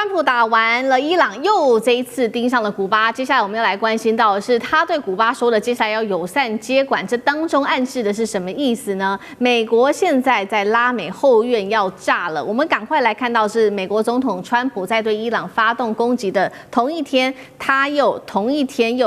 川普打完了伊朗，又这一次盯上了古巴。接下来我们要来关心到的是，他对古巴说的接下来要友善接管，这当中暗示的是什么意思呢？美国现在在拉美后院要炸了。我们赶快来看到是美国总统川普在对伊朗发动攻击的同一天，他又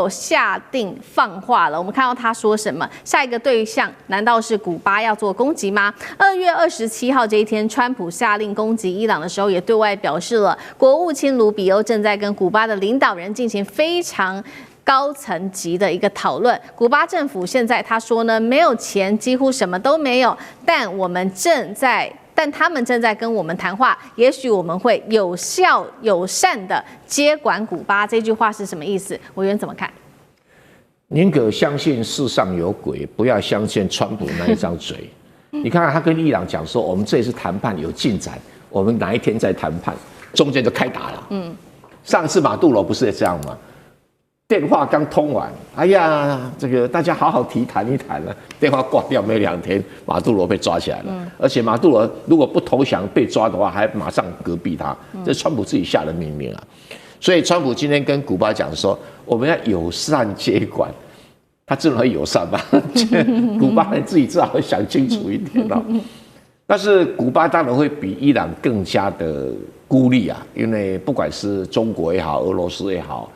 下定放话了。我们看到他说什么？下一个对象难道是古巴要做攻击吗？2月27号这一天，川普下令攻击伊朗的时候，也对外表示了。国务卿卢比欧正在跟古巴的领导人进行非常高层级的一个讨论。古巴政府现在他说呢，没有钱，几乎什么都没有，但他们正在跟我们谈话，也许我们会有效友善的接管古巴。这句话是什么意思？委员怎么看？宁可相信世上有鬼，不要相信川普那一张嘴。你看看他跟伊朗讲说，我们这次谈判有进展，我们哪一天再谈判。中间就开打了。上次马杜罗不是也这样吗？电话刚通完，哎呀，这个大家好好谈一谈了，电话挂掉没2天，马杜罗被抓起来了。而且马杜罗如果不投降被抓的话，还马上隔壁他。这是川普自己下的命令啊。所以川普今天跟古巴讲说，我们要友善接管。他真的很友善吗？古巴人自己至少会想清楚一点哦。但是古巴当然会比伊朗更加的孤立啊，因为不管是中国也好，俄罗斯也好，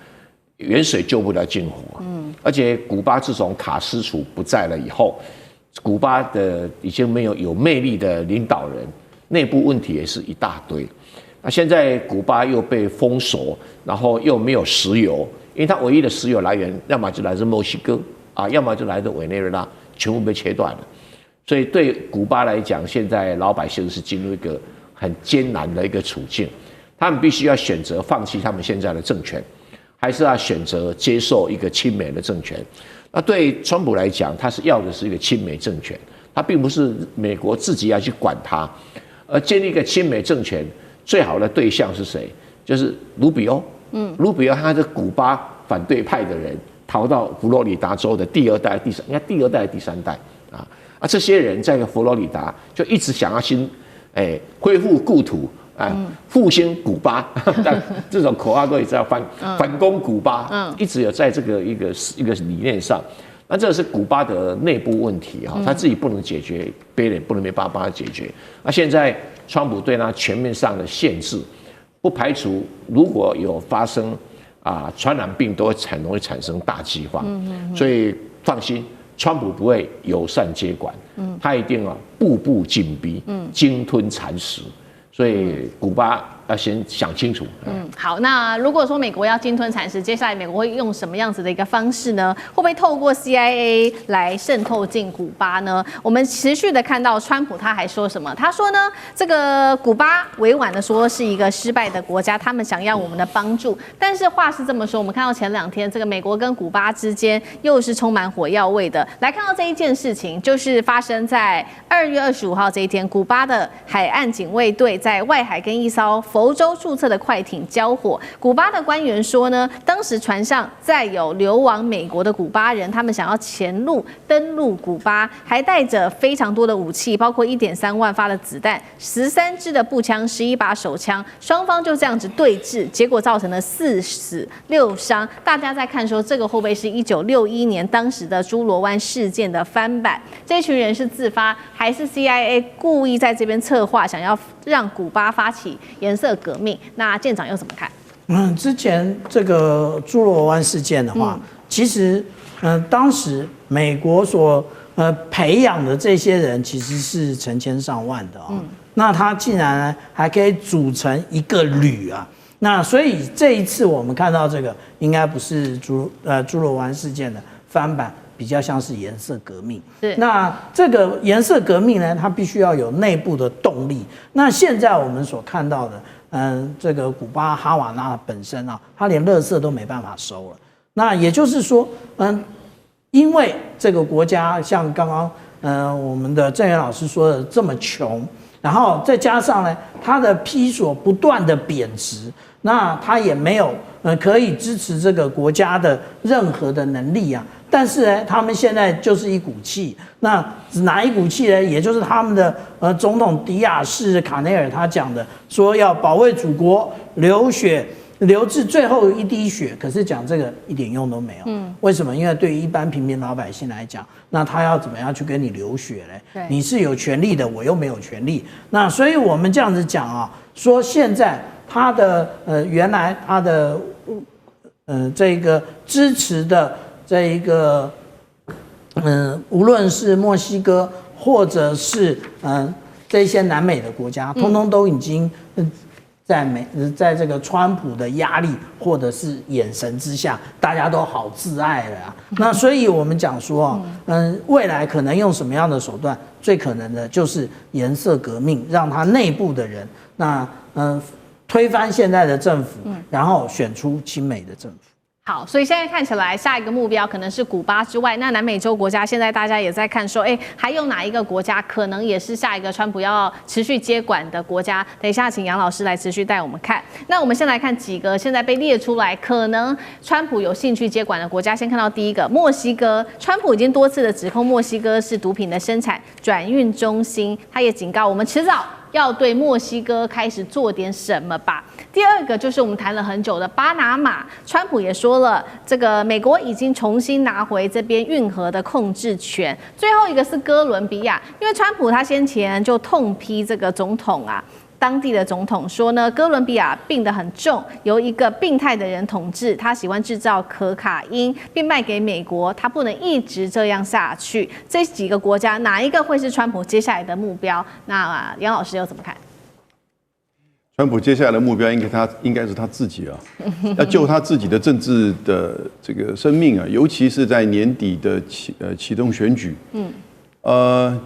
远水救不了近火。而且古巴自从卡斯楚不在了以后，古巴的已经没有有魅力的领导人，内部问题也是一大堆。那现在古巴又被封锁，然后又没有石油，因为它唯一的石油来源，要么就来自墨西哥啊，要么就来自委内瑞拉，全部被切断了。所以对古巴来讲，现在老百姓是进入一个很艰难的一个处境，他们必须要选择放弃他们现在的政权，还是要选择接受一个亲美的政权。那对川普来讲，他是要的是一个亲美政权，他并不是美国自己要去管他，而建立一个亲美政权最好的对象是谁？就是卢比欧。卢比欧他是古巴反对派的人，逃到佛罗里达州的第2代、第3代啊，这些人在佛罗里达就一直想要恢复故土，复兴古巴，这种口号都一直要反攻古巴，一直有在这个一个理念上。那这是古巴的内部问题哈，他自己不能解决，别人不能没办法帮他解决。那现在川普对他全面上的限制，不排除如果有发生传染病，都会很容易产生大饥荒。所以放心。川普不会友善接管，他一定步步紧逼，鲸吞蚕食，所以古巴要先想清楚。好，那如果说美国要鲸吞蚕食，接下来美国会用什么样子的一个方式呢？会不会透过 CIA 来渗透进古巴呢？我们持续的看到川普他还说什么？他说呢，这个古巴委婉的说是一个失败的国家，他们想要我们的帮助。但是话是这么说，我们看到前2天这个美国跟古巴之间又是充满火药味的。来看到这一件事情，就是发生在2月25号这一天，古巴的海岸警卫队在外海跟一艘佛州注册的快艇交火。古巴的官员说呢，当时船上载有流亡美国的古巴人，他们想要潜入登陆古巴，还带着非常多的武器，包括1.3万发的子弹、13支的步枪、11把手枪，双方就这样子对峙，结果造成了4死6伤。大家在看说，这个会不会是1961年当时的朱罗湾事件的翻版？这群人是自发，还是 CIA 故意在这边策划，想要让古巴发起颜色革命？那舰长又怎么看？之前这个朱罗湾事件的话，其实当时美国所培养的这些人其实是成千上万的那他竟然还可以组成一个旅啊。那所以这一次我们看到这个应该不是朱罗湾事件的翻版，比较像是颜色革命。那这个颜色革命呢，它必须要有内部的动力。那现在我们所看到的，这个古巴哈瓦那本身它连垃圾都没办法收了。那也就是说，因为这个国家像刚刚我们的郑源老师说的这么穷，然后再加上呢，它的批所不断的贬值，那它也没有可以支持这个国家的任何的能力但是呢，他们现在就是一股气。那哪一股气呢？也就是他们的总统迪亚士卡内尔他讲的，说要保卫祖国，流血。留至最后一滴血，可是讲这个一点用都没有。为什么？因为对于一般平民老百姓来讲，那他要怎么样去跟你流血嘞？你是有权利的，我又没有权利。那所以我们这样子讲啊，说现在他的原来他的这个支持的这一个无论是墨西哥或者是这些南美的国家，通通都已经在这个川普的压力或者是眼神之下，大家都好自爱了啊。那所以我们讲说，未来可能用什么样的手段？最可能的就是颜色革命，让他内部的人推翻现在的政府，然后选出亲美的政府。好，所以现在看起来，下一个目标可能是古巴之外，那南美洲国家现在大家也在看说，还有哪一个国家可能也是下一个川普要持续接管的国家？等一下，请杨老师来持续带我们看。那我们先来看几个现在被列出来，可能川普有兴趣接管的国家。先看到第一个，墨西哥。川普已经多次的指控墨西哥是毒品的生产转运中心，他也警告我们迟早要对墨西哥开始做点什么吧。第二个就是我们谈了很久的巴拿马，川普也说了，这个美国已经重新拿回这边运河的控制权。最后一个是哥伦比亚，因为川普他先前就痛批这个总统啊。当地的总统说呢，哥伦比亚病得很重，由一个病态的人统治，他喜欢制造可卡因，并卖给美国，他不能一直这样下去。这几个国家哪一个会是川普接下来的目标？那杨老师又怎么看？川普接下来的目标应该是他自己啊，要救他自己的政治的这个生命啊，尤其是在年底的启动选举。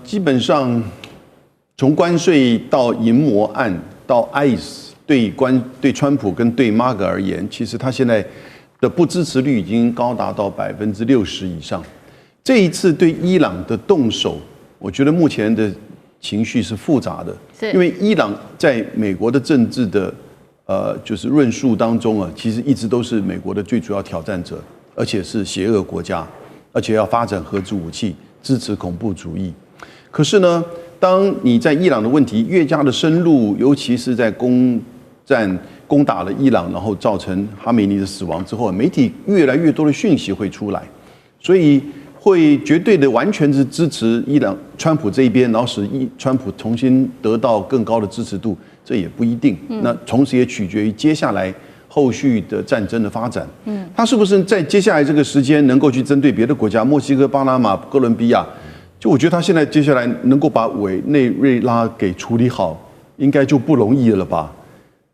基本上。从关税到银魔案到 ICE， 对川普跟对 MAGA 而言，其实他现在的不支持率已经高达到60%以上。这一次对伊朗的动手，我觉得目前的情绪是复杂的，因为伊朗在美国的政治的就是论述当中啊，其实一直都是美国的最主要挑战者，而且是邪恶国家，而且要发展核子武器，支持恐怖主义。可是呢？当你在伊朗的问题越加的深入，尤其是在攻打了伊朗，然后造成哈梅尼的死亡之后，媒体越来越多的讯息会出来，所以会绝对的完全是支持伊朗川普这一边，然后使川普重新得到更高的支持度，这也不一定。那同时也取决于接下来后续的战争的发展。他是不是在接下来这个时间能够去针对别的国家，墨西哥、巴拿马、哥伦比亚？就我觉得他现在接下来能够把委内瑞拉给处理好，应该就不容易了吧？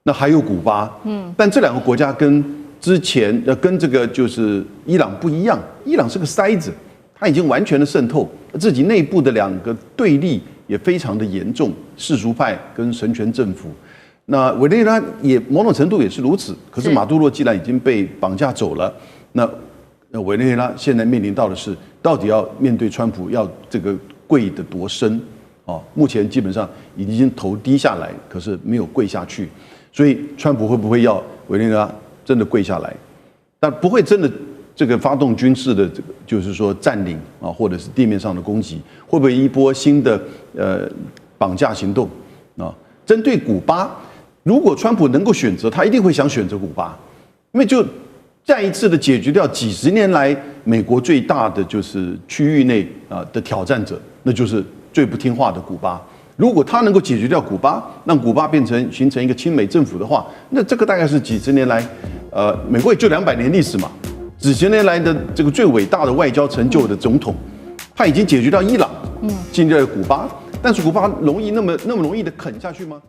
那还有古巴，但这两个国家跟之前跟这个就是伊朗不一样，伊朗是个筛子，它已经完全的渗透，自己内部的两个对立也非常的严重，世俗派跟神权政府。那委内瑞拉也某种程度也是如此，可是马杜罗既然已经被绑架走了，那委内瑞拉现在面临到的是，到底要面对川普要这个跪得多深？目前基本上已经头低下来，可是没有跪下去。所以川普会不会要委内瑞拉真的跪下来？但不会真的这个发动军事的这个，就是说占领啊，或者是地面上的攻击，会不会一波新的绑架行动啊？针对古巴，如果川普能够选择，他一定会想选择古巴，因为就再一次的解决掉几十年来美国最大的就是区域内的挑战者，那就是最不听话的古巴。如果他能够解决掉古巴，让古巴形成一个亲美政府的话，那这个大概是几十年来，美国也就200年历史嘛，几十年来的这个最伟大的外交成就的总统，他已经解决掉伊朗，进入了古巴，但是古巴那么容易的啃下去吗？